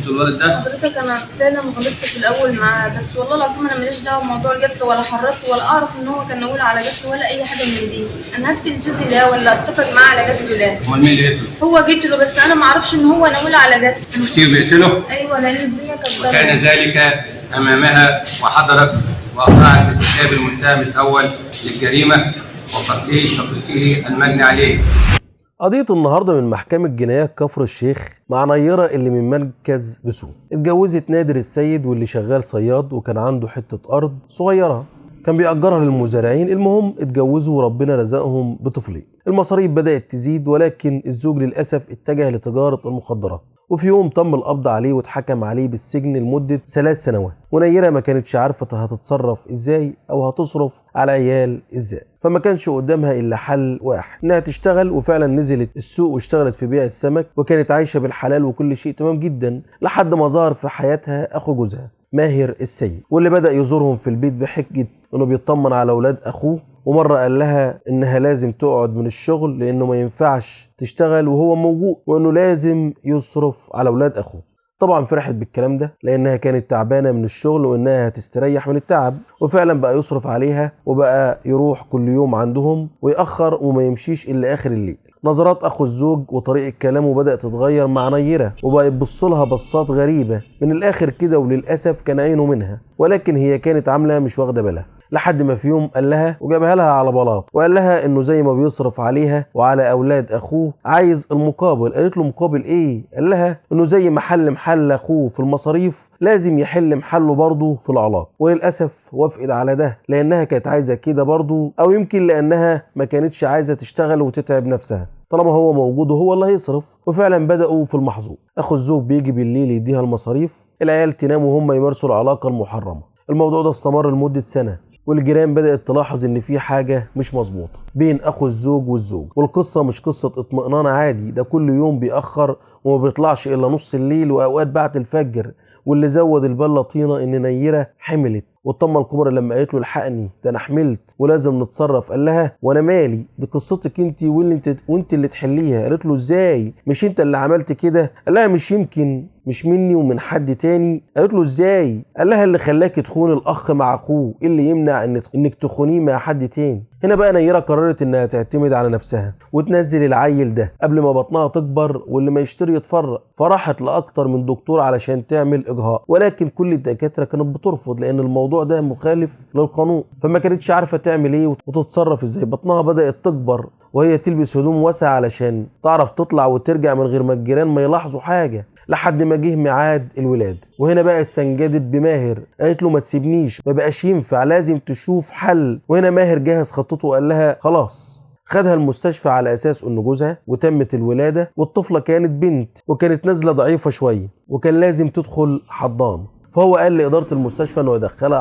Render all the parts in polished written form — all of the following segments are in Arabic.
انت والولد ده؟ حضرتك انا فعلا غلطت في الاول معاه، بس والله العظيم انا ماليش دعوه بموضوع الجد ولا حرضت ولا اعرف ان هو كان ناوي على جد ولا اي حاجه من دي. انا هقتل جوزي ده ولا اتفق معاه على جد لا. امال مين اللي قتله؟ هو قتله بس انا ما اعرفش ان هو ناوي على جد. شفتيه بيقتله؟ ايوه لان الدنيا كانت وكان ذلك امامها وحضرت واقعت بارتكاب المتهم الاول للجريمه وقتله شقيقه المجني عليه. قضية النهاردة من محكمة جنايات كفر الشيخ مع نيرة اللي من مركز بسوق. اتجوزت نادر السيد واللي شغال صياد وكان عنده حتة أرض صغيرة كان بيأجرها للمزارعين. المهم اتجوزوا وربنا رزقهم بطفلين. المصاريف بدأت تزيد ولكن الزوج للأسف اتجه لتجارة المخدرات، وفي يوم تم القبض عليه واتحكم عليه بالسجن لمدة 3 سنوات. ونيرة ما كانتش عارفة هتتصرف ازاي او هتصرف على عيال ازاي، فما كانش قدامها الا حل واحد، انها تشتغل. وفعلا نزلت السوق واشتغلت في بيع السمك وكانت عايشة بالحلال وكل شيء تمام جدا، لحد ما ظهر في حياتها اخو جوزها ماهر السيد، واللي بدأ يزورهم في البيت بحجة انه بيطمن على اولاد اخوه. ومرة قال لها انها لازم تقعد من الشغل لانه ما ينفعش تشتغل وهو موجود، وانه لازم يصرف على اولاد اخوه. طبعا فرحت بالكلام ده لانها كانت تعبانة من الشغل وانها هتستريح من التعب، وفعلا بقى يصرف عليها وبقى يروح كل يوم عندهم ويأخر وما يمشيش الا اخر الليل. نظرات اخو الزوج وطريقة كلامه بدأت تتغير مع نيرة وبقى يبصلها بصات غريبة من الاخر كده، وللاسف كان عينه منها ولكن هي كانت عاملة مش واخدة بالها. لحد ما في يوم قال لها وجابها لها على بلاط وقال لها انه زي ما بيصرف عليها وعلى اولاد اخوه عايز المقابل. قالت له مقابل ايه؟ قال لها انه زي ما حل محل اخوه في المصاريف لازم يحل محله برضه في العلاقه. وللاسف وافقت على ده لانها كانت عايزه كده برضه، او يمكن لانها ما كانتش عايزه تشتغل وتتعب نفسها طالما هو موجود وهو اللي هيصرف. وفعلا بدأوا في المحظور. اخو الزوج بيجي بالليل يديها المصاريف، العيال تنام وهم يمارسوا العلاقه المحرمه. الموضوع ده استمر لمده سنه، والجيران بدأت تلاحظ ان في حاجة مش مظبوطة بين اخو الزوج والزوج. والقصة مش قصة اطمئنان عادي، ده كل يوم بيأخر وما بيطلعش الا نص الليل واوقات بعد الفجر. واللي زود البلة طينة ان نيرة حملت، والطمة الكبرى لما قالت له الحقني ده انا حملت ولازم نتصرف قال لها وانا مالي، دي قصتك انت وانت اللي تحليها. قالت له ازاي؟ مش انت اللي عملت كده؟ قال لها مش يمكن، مش مني ومن حد تاني. قالت له ازاي؟ قال لها اللي خلاك تخون الاخ مع اخوه، ايه اللي يمنع انك تخونيه مع حد تاني؟ هنا بقى نيرة قررت انها تعتمد على نفسها وتنزل العيل ده قبل ما بطنها تكبر واللي ما يشتري يتفرق. فراحت لاكتر من دكتور علشان تعمل اجهاض، ولكن كل الدكاتره كانت بترفض لان الموضوع ده مخالف للقانون، فما كانتش عارفه تعمل ايه وتتصرف ازاي. بطنها بدات تكبر وهي تلبس هدوم واسعه علشان تعرف تطلع وترجع من غير ما الجيران ما يلاحظوا حاجه، لحد ما جه ميعاد الولاده. وهنا بقى استنجدت بماهر، قالت له ما تسيبنيش، ما بقاش ينفع، لازم تشوف حل. وهنا ماهر جهز خطته وقال لها خلاص. خدها المستشفى على اساس انه جوزها، وتمت الولاده. والطفله كانت بنت وكانت نازله ضعيفه شويه وكان لازم تدخل حضانه، فهو قال لاداره المستشفى انه يدخلها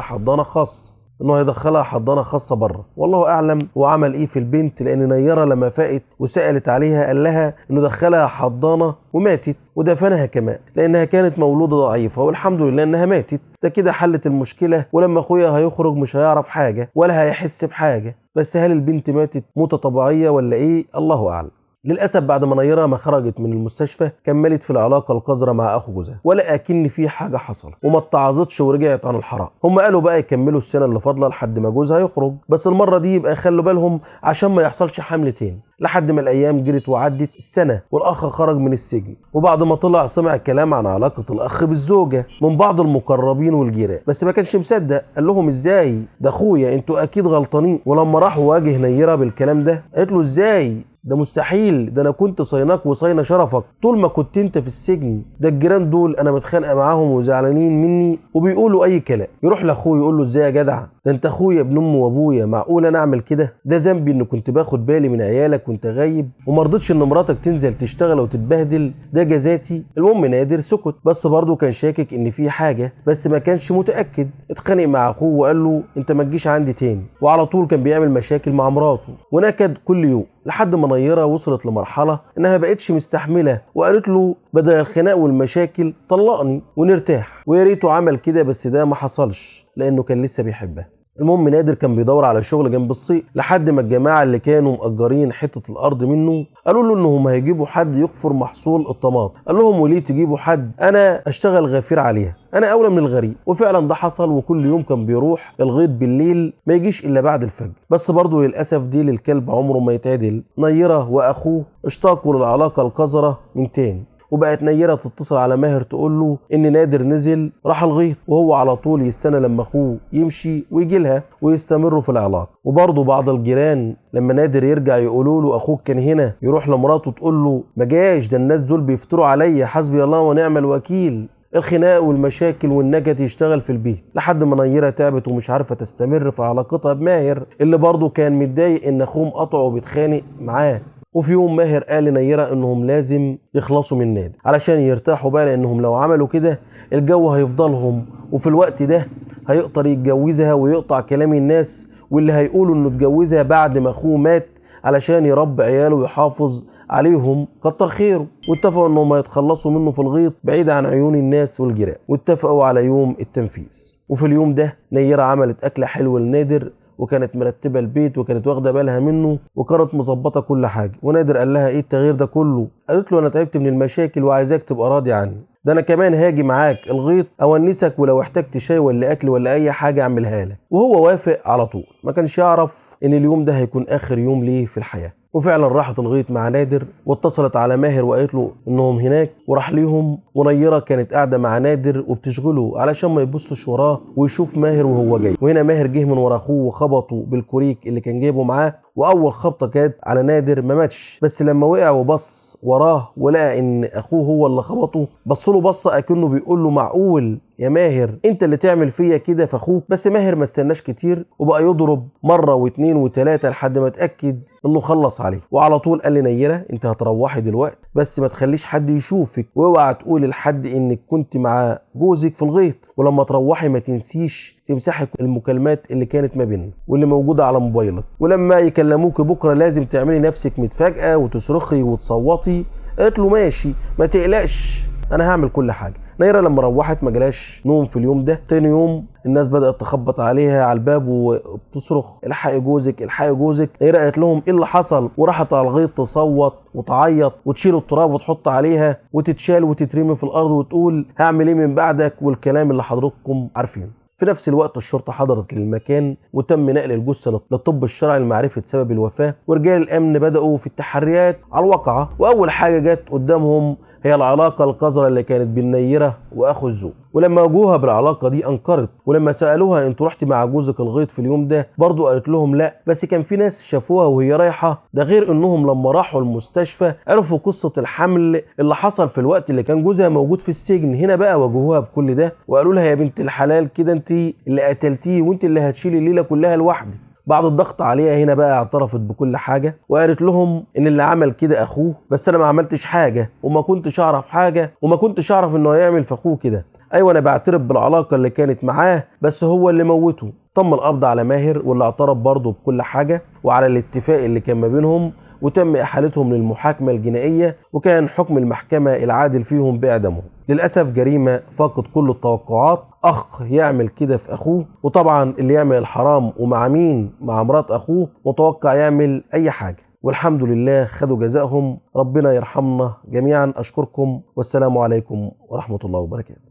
حضانه خاصه بره. والله اعلم هو عمل ايه في البنت، لان نيرة لما فاقت وسالت عليها قال لها انه دخلها حضانه وماتت ودفنها كمان لانها كانت مولوده ضعيفه، والحمد لله انها ماتت. ده كده حلت المشكله، ولما اخويا هيخرج مش هيعرف حاجه ولا هيحس بحاجه. بس هل البنت ماتت موته طبيعيه ولا ايه؟ الله اعلم. للاسف بعد ما نيرة ما خرجت من المستشفى كملت في العلاقه القذره مع اخو جوزها، ولا اكن في حاجه حصلت وما اتعظتش ورجعت عن الحرام. هم قالوا بقى يكملوا السنه اللي فاضله لحد ما جوزها يخرج، بس المره دي يبقى يخلوا بالهم عشان ما يحصلش حمل تاني. لحد ما الايام جرت وعدت السنه والاخ خرج من السجن، وبعد ما طلع سمع كلام عن علاقه الاخ بالزوجه من بعض المقربين والجيران، بس ما كانش مصدق. قال لهم ازاي؟ ده اخويا، انتوا اكيد غلطانين. ولما راح واجه نيرة بالكلام ده قالت له ازاي؟ ده مستحيل، ده انا كنت صيناك وصينة شرفك طول ما كنت انت في السجن. ده الجيران دول انا متخانقه معاهم وزعلانين مني وبيقولوا اي كلام. يروح لاخوه يقول له ازاي يا جدع؟ ده انت اخويا ابن امي وابويا، معقول انا اعمل كده؟ ده ذنبي ان كنت باخد بالي من عيالك وانت غايب وما رضيتش ان مراتك تنزل تشتغل وتتبهدل، ده جزاتي. المهم نادر سكت، بس برضه كان شاكك ان في حاجه بس ما كانش متاكد. اتخانق مع اخوه وقال له انت ما تجيش عندي تاني، وعلى طول كان بيعمل مشاكل مع مراته ونكد كل يوم، لحد ما نيرة وصلت لمرحلة انها بقتش مستحملة وقالت له بدل الخناق والمشاكل طلقني ونرتاح. ويا ريته عمل كده، بس ده ما حصلش لانه كان لسه بيحبها. المهم نادر كان بيدور على شغل جنب الصيق لحد ما الجماعه اللي كانوا مأجرين حته الارض منه قالوا له انهم هيجيبوا حد يخفر محصول الطماطم. قال لهم وليه تجيبوا حد؟ انا اشتغل غفير عليها، انا اولى من الغريب. وفعلا ده حصل، وكل يوم كان بيروح الغيط بالليل ما يجيش الا بعد الفجر. بس برضه للاسف دي للكلب عمره ما يتعدل. نيره واخوه اشتاقوا للعلاقه القذره من تاني، وبقت نيره تتصل على ماهر تقول له ان نادر نزل راح الغيط، وهو على طول يستنى لما اخوه يمشي ويجي لها ويستمروا في العلاقه. وبرضه بعض الجيران لما نادر يرجع يقولوا له اخوك كان هنا، يروح لمراته تقول له ما جاش، ده الناس دول بيفتروا عليا، حسبي الله ونعم الوكيل. الخناق والمشاكل والنكد يشتغل في البيت لحد ما نيره تعبت ومش عارفه تستمر في علاقتها بماهر، اللي برضه كان متضايق ان اخوه مقاطعه وبيتخانق معاه. وفي يوم ماهر قال لنيره انهم لازم يخلصوا من نادر علشان يرتاحوا بقى، لانهم لو عملوا كده الجو هيفضلهم، وفي الوقت ده هيقدر يتجوزها ويقطع كلام الناس واللي هيقولوا انه اتجوزها بعد ما اخوه مات علشان يربي عياله ويحافظ عليهم، كتر خيره. واتفقوا انهم هيتخلصوا منه في الغيط بعيد عن عيون الناس والجيران، واتفقوا على يوم التنفيذ. وفي اليوم ده نيره عملت اكله حلوه لنادر، وكانت مرتبه البيت وكانت واخده بالها منه وكانت مظبطه كل حاجه. ونادر قال لها ايه التغيير ده كله؟ قالت له انا تعبت من المشاكل وعايزاك تبقى راضي عني، ده انا كمان هاجي معاك الغيط اونسك، ولو احتجت شاي ولا اكل ولا اي حاجه اعملها لك. وهو وافق على طول، ما كانش يعرف ان اليوم ده هيكون اخر يوم ليه في الحياه. وفعلا راحت الغيط مع نادر واتصلت على ماهر وقالت له انهم هناك، وراح ليهم. ونيره كانت قاعده مع نادر وبتشغله علشان ما يبصش وراه ويشوف ماهر وهو جاي. وهنا ماهر جه من ورا اخوه وخبطه بالكوريك اللي كان جايبه معاه، واول خبطه كانت على نادر ما ماتش، بس لما وقع وبص وراه ولقى ان اخوه هو اللي خبطه بص له بصه اكنه بيقول له معقول يا ماهر انت اللي تعمل فيا كده في اخوك؟ بس ماهر ما استناش كتير وبقى يضرب مره واثنين وثلاثه لحد ما اتاكد انه خلص عليه. وعلى طول قال لنيره انت هتروحي دلوقتي، بس ما تخليش حد يشوفك، واوعى تقولي لحد انك كنت مع جوزك في الغيط، ولما تروحي ما تنسيش تمسحي المكالمات اللي كانت ما بيننا واللي موجوده على موبايلك، ولما يكلموك بكره لازم تعملي نفسك متفاجئه وتصرخي وتصوتي. قالت له ماشي ما تقلقش انا هعمل كل حاجه. نيره لما روحت ما جلاش نوم في اليوم ده. تاني يوم الناس بدات تخبط عليها على الباب وبتصرخ الحقي جوزك الحقي جوزك. نيره قالت لهم ايه اللي حصل، وراحت على الغيط تصوت وتعيط وتشيل التراب وتحط عليها وتتشال وتترمي في الارض وتقول هعمل ايه من بعدك والكلام اللي حضراتكم عارفينه. في نفس الوقت الشرطة حضرت للمكان وتم نقل الجثة للطب الشرعي لمعرفة سبب الوفاة، ورجال الأمن بدأوا في التحريات على الواقعة. وأول حاجة جت قدامهم هي العلاقة القذرة اللي كانت بين نيرة وأخو الزوج. ولما واجهوها بالعلاقة دي أنكرت، ولما سألوها أنتوا رحتي مع جوزك الغيط في اليوم ده برضو قالت لهم لا، بس كان في ناس شافوها وهي رايحة. ده غير إنهم لما راحوا المستشفى عرفوا قصة الحمل اللي حصل في الوقت اللي كان جوزها موجود في السجن. هنا بقى واجهوها بكل ده وقالوا لها يا بنت الحلال كده أنت اللي قتلتيه وأنت اللي هتشيلي الليلة كلها لوحدك. بعد الضغط عليها هنا بقى اعترفت بكل حاجة وقالت لهم ان اللي عمل كده اخوه، بس انا ما عملتش حاجة وما كنتش اعرف حاجة وما كنتش اعرف انه هيعمل في اخوه كده. ايوه انا بعترف بالعلاقة اللي كانت معاه بس هو اللي موته. تم القبض على ماهر واللي اعترف برضه بكل حاجة وعلى الاتفاق اللي كان ما بينهم، وتم احالتهم للمحاكمة الجنائية وكان حكم المحكمة العادل فيهم باعدامهم. للاسف جريمة فاقت كل التوقعات، اخ يعمل كده في اخوه، وطبعا اللي يعمل الحرام ومع مين؟ مع مرات اخوه، متوقع يعمل اي حاجة. والحمد لله خدوا جزائهم، ربنا يرحمنا جميعا. اشكركم والسلام عليكم ورحمة الله وبركاته.